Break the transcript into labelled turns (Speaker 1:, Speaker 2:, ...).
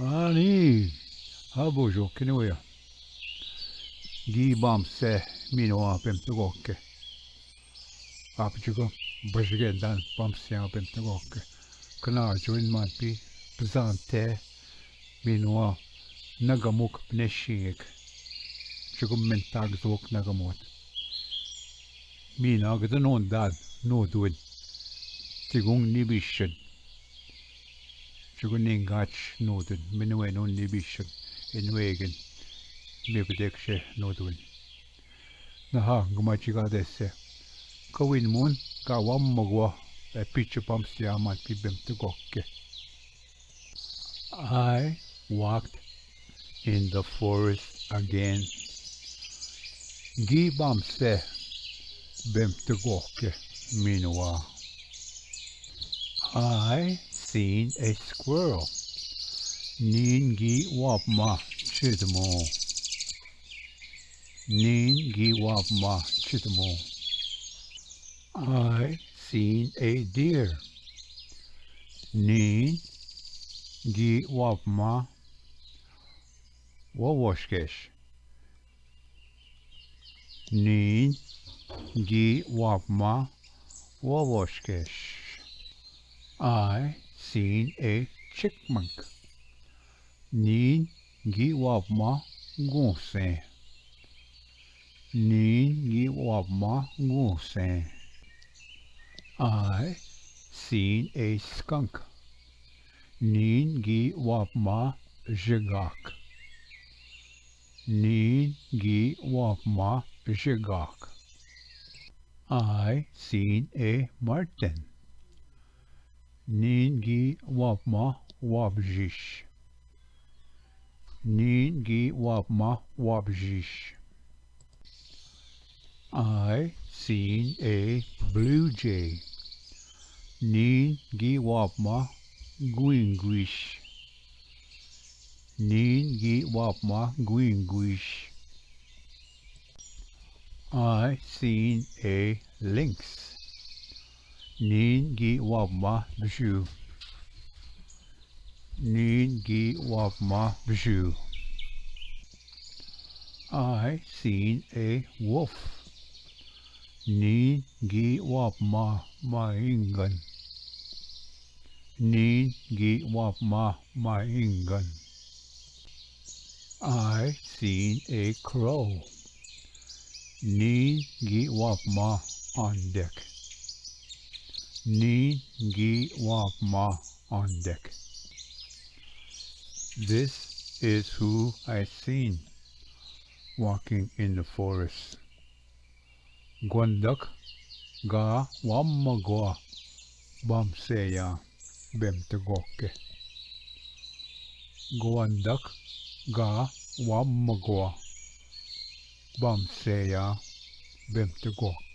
Speaker 1: Ani, habojo kinwea. Gi bam se mino apem togokke. Apjugo bajgen dan bam se apem togokke. Kana join manpi pzante mino nagamuk pneshik. Jugo mentag zok nagamot. Mina gdan on dad no duin. Tigung nibishin. Jugo ningach no dun. Minwe no nibishin. In wegen. Mibdekshe no duin. Naha gumachiga desse. Kawin moon ka wam magwa a pitcher pumps the amat pibem to gokke. I walked in the forest again. Gi bam se bem to gokke minwa. I seen a squirrel. Nin gi wap ma chidmo. Nin gi wap ma chidmo. I seen a deer. Nin gi wap ma wawoshkesh. Nin gi wap ma wawoshkesh. I seen a chipmunk. Nin gi wap ma gonsen. Nin gi wap ma gonsen. I seen a skunk. Nin gi wap ma jigak. Nin gi wap ma jigak. I seen a marten. Nin gi wap ma wabjish. Nin gi wap ma wabjish. I seen a blue jay. Nin gi wap ma guingwish. Nin gi wap ma guingwish. I seen a lynx. Nin gi wap ma bju. Nin gi wap ma bju. I seen a wolf. Nin gi wap ma maingan. Nin gi wap ma maingan. I seen a crow. Nin gi wap ma on deck. Nin gi wap ma on deck. This is who I seen walking in the forest. Gwandak ga wammagwa bamseya bemtegokke. Gwandak ga wammagwa bamseya bemtegokke.